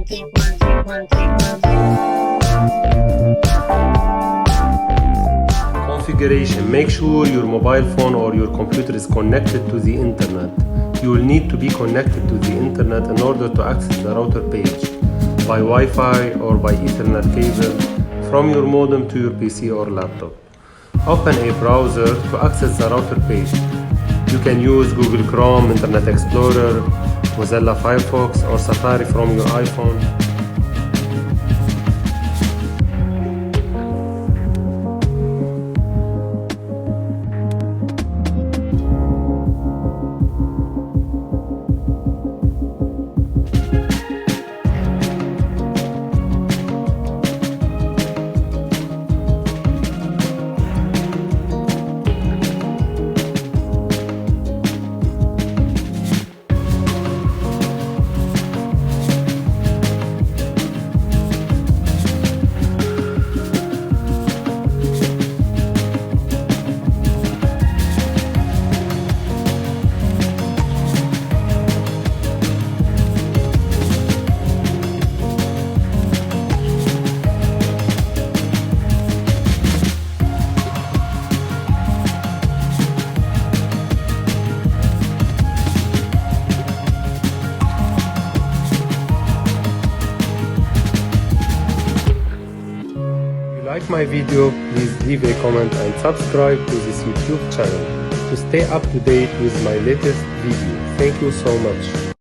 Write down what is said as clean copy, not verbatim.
Configuration. Make sure your mobile phone or your computer is connected to the internet. You will need to be connected to the internet in order to access the router page by Wi-Fi or by Ethernet cable from your modem to your PC or laptop. Open a browser to access the router page. You can use Google Chrome, Internet Explorer, Mozilla Firefox or Safari from your iPhone. Like my video, please leave a comment and subscribe to this YouTube channel to stay up to date with my latest video. Thank you so much.